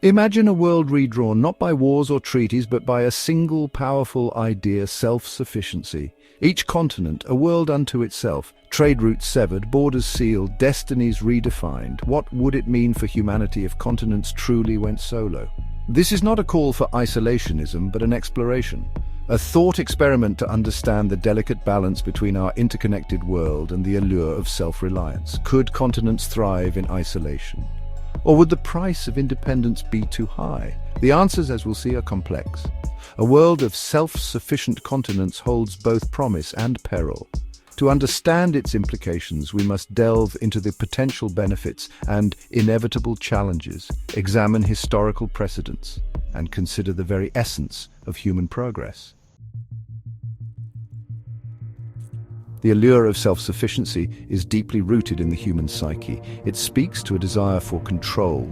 Imagine a world redrawn not by wars or treaties, but by a single powerful idea: self-sufficiency. Each continent, a world unto itself, trade routes severed, borders sealed, destinies redefined. What would it mean for humanity if continents truly went solo? This is not a call for isolationism, but an exploration. A thought experiment to understand the delicate balance between our interconnected world and the allure of self-reliance. Could continents thrive in isolation? Or would the price of independence be too high? The answers, as we'll see, are complex. A world of self-sufficient continents holds both promise and peril. To understand its implications, we must delve into the potential benefits and inevitable challenges, examine historical precedents, and consider the very essence of human progress. The allure of self-sufficiency is deeply rooted in the human psyche. It speaks to a desire for control,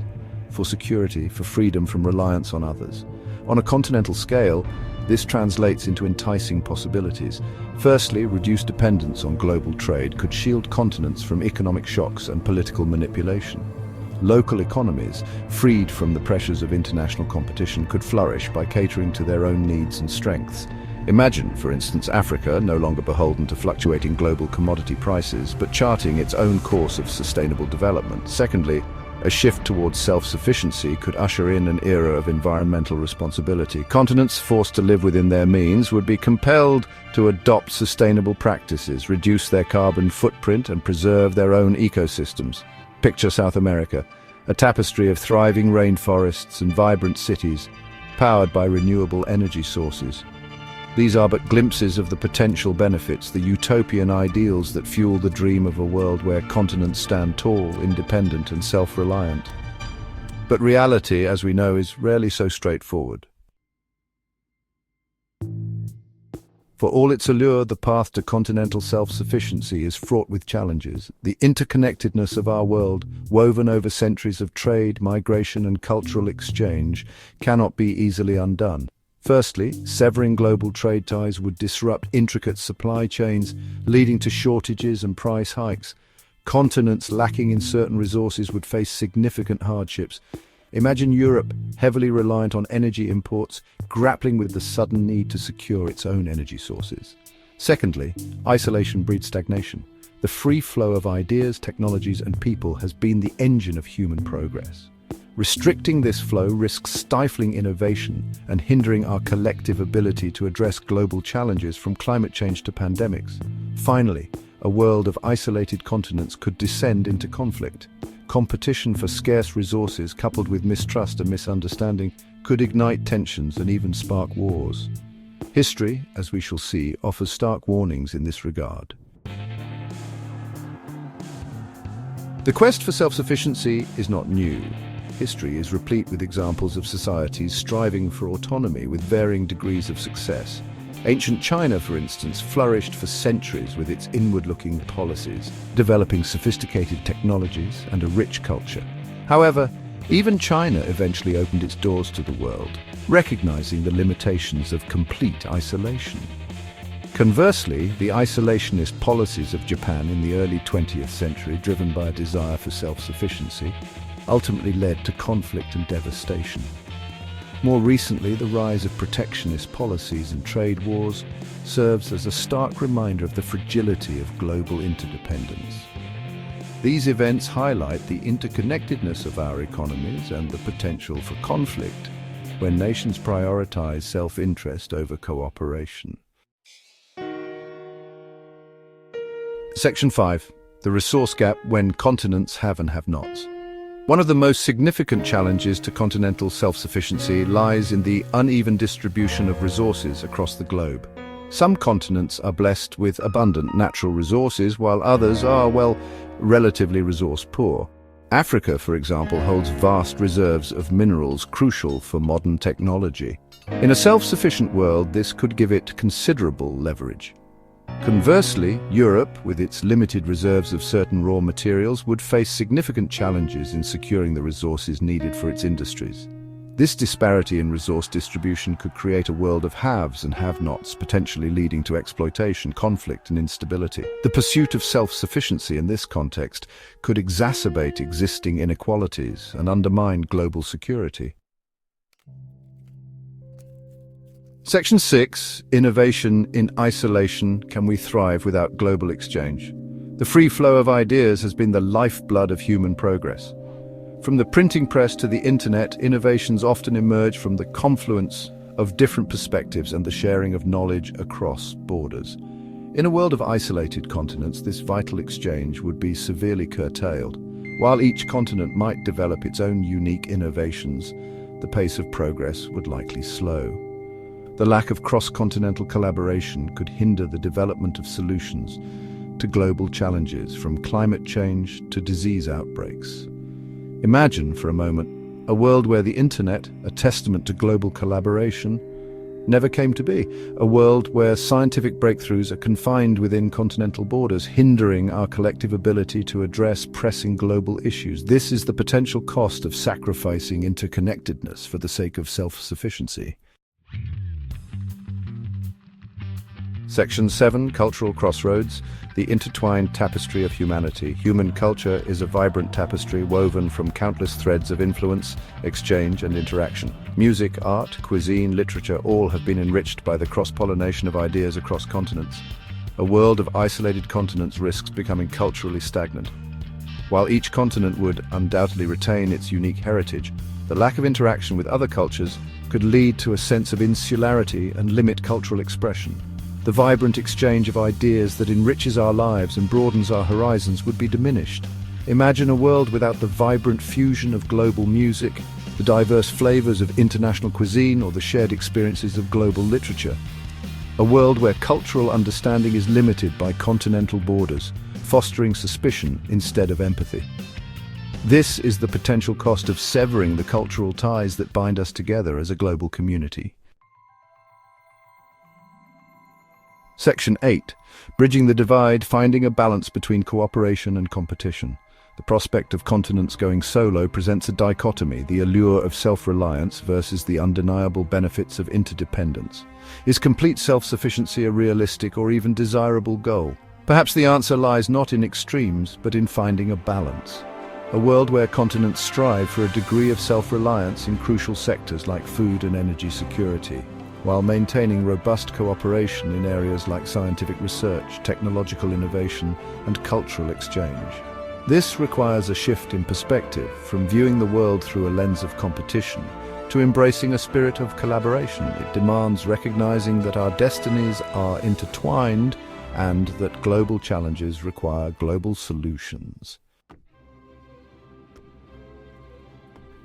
for security, for freedom from reliance on others. On a continental scale, this translates into enticing possibilities. Firstly, reduced dependence on global trade could shield continents from economic shocks and political manipulation. Local economies, freed from the pressures of international competition, could flourish by catering to their own needs and strengths. Imagine, for instance, Africa no longer beholden to fluctuating global commodity prices, but charting its own course of sustainable development. Secondly, a shift towards self-sufficiency could usher in an era of environmental responsibility. Continents forced to live within their means would be compelled to adopt sustainable practices, reduce their carbon footprint, and preserve their own ecosystems. Picture South America, a tapestry of thriving rainforests and vibrant cities, powered by renewable energy sources. These are but glimpses of the potential benefits, the utopian ideals that fuel the dream of a world where continents stand tall, independent, and self-reliant. But reality, as we know, is rarely so straightforward. For all its allure, the path to continental self-sufficiency is fraught with challenges. The interconnectedness of our world, woven over centuries of trade, migration, and cultural exchange, cannot be easily undone. Firstly, severing global trade ties would disrupt intricate supply chains, leading to shortages and price hikes. Continents lacking in certain resources would face significant hardships. Imagine Europe, heavily reliant on energy imports, grappling with the sudden need to secure its own energy sources. Secondly, isolation breeds stagnation. The free flow of ideas, technologies, and people has been the engine of human progress. Restricting this flow risks stifling innovation and hindering our collective ability to address global challenges, from climate change to pandemics. Finally, a world of isolated continents could descend into conflict. Competition for scarce resources, coupled with mistrust and misunderstanding, could ignite tensions and even spark wars. History, as we shall see, offers stark warnings in this regard. The quest for self-sufficiency is not new. History is replete with examples of societies striving for autonomy with varying degrees of success. Ancient China, for instance, flourished for centuries with its inward-looking policies, developing sophisticated technologies and a rich culture. However, even China eventually opened its doors to the world, recognizing the limitations of complete isolation. Conversely, the isolationist policies of Japan in the early 20th century, driven by a desire for self-sufficiency, ultimately led to conflict and devastation. More recently, the rise of protectionist policies and trade wars serves as a stark reminder of the fragility of global interdependence. These events highlight the interconnectedness of our economies and the potential for conflict when nations prioritize self-interest over cooperation. Section 5. The resource gap when continents have and have-nots. One of the most significant challenges to continental self-sufficiency lies in the uneven distribution of resources across the globe. Some continents are blessed with abundant natural resources, while others are, well, relatively resource-poor. Africa, for example, holds vast reserves of minerals crucial for modern technology. In a self-sufficient world, this could give it considerable leverage. Conversely, Europe, with its limited reserves of certain raw materials, would face significant challenges in securing the resources needed for its industries. This disparity in resource distribution could create a world of haves and have-nots, potentially leading to exploitation, conflict, and instability. The pursuit of self-sufficiency in this context could exacerbate existing inequalities and undermine global security. Section 6, Innovation in Isolation. Can we thrive without global exchange? The free flow of ideas has been the lifeblood of human progress. From the printing press to the internet, innovations often emerge from the confluence of different perspectives and the sharing of knowledge across borders. In a world of isolated continents, this vital exchange would be severely curtailed. While each continent might develop its own unique innovations, the pace of progress would likely slow. The lack of cross-continental collaboration could hinder the development of solutions to global challenges, from climate change to disease outbreaks. Imagine, for a moment, a world where the internet, a testament to global collaboration, never came to be. A world where scientific breakthroughs are confined within continental borders, hindering our collective ability to address pressing global issues. This is the potential cost of sacrificing interconnectedness for the sake of self-sufficiency. Section 7, Cultural Crossroads, the intertwined tapestry of humanity. Human culture is a vibrant tapestry woven from countless threads of influence, exchange, and interaction. Music, art, cuisine, literature, all have been enriched by the cross-pollination of ideas across continents. A world of isolated continents risks becoming culturally stagnant. While each continent would undoubtedly retain its unique heritage, the lack of interaction with other cultures could lead to a sense of insularity and limit cultural expression. The vibrant exchange of ideas that enriches our lives and broadens our horizons would be diminished. Imagine a world without the vibrant fusion of global music, the diverse flavors of international cuisine, or the shared experiences of global literature. A world where cultural understanding is limited by continental borders, fostering suspicion instead of empathy. This is the potential cost of severing the cultural ties that bind us together as a global community. Section 8. Bridging the divide, finding a balance between cooperation and competition. The prospect of continents going solo presents a dichotomy, the allure of self-reliance versus the undeniable benefits of interdependence. Is complete self-sufficiency a realistic or even desirable goal? Perhaps the answer lies not in extremes, but in finding a balance. A world where continents strive for a degree of self-reliance in crucial sectors like food and energy security, while maintaining robust cooperation in areas like scientific research, technological innovation, and cultural exchange. This requires a shift in perspective, from viewing the world through a lens of competition to embracing a spirit of collaboration. It demands recognizing that our destinies are intertwined and that global challenges require global solutions.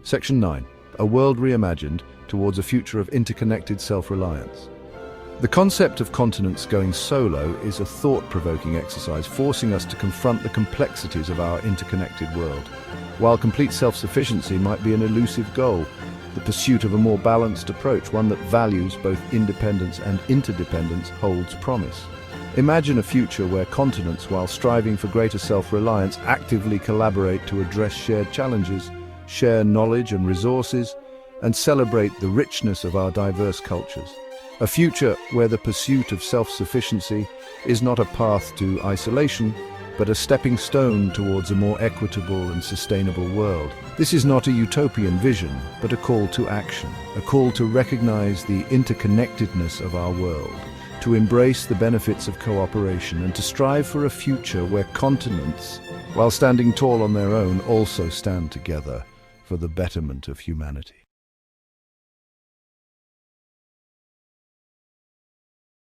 Section 9. A world reimagined towards a future of interconnected self-reliance. The concept of continents going solo is a thought-provoking exercise, forcing us to confront the complexities of our interconnected world. While complete self-sufficiency might be an elusive goal, the pursuit of a more balanced approach, one that values both independence and interdependence, holds promise. Imagine a future where continents, while striving for greater self-reliance, actively collaborate to address shared challenges, share knowledge and resources, and celebrate the richness of our diverse cultures. A future where the pursuit of self-sufficiency is not a path to isolation, but a stepping stone towards a more equitable and sustainable world. This is not a utopian vision, but a call to action, a call to recognize the interconnectedness of our world, to embrace the benefits of cooperation, and to strive for a future where continents, while standing tall on their own, also stand together for the betterment of humanity.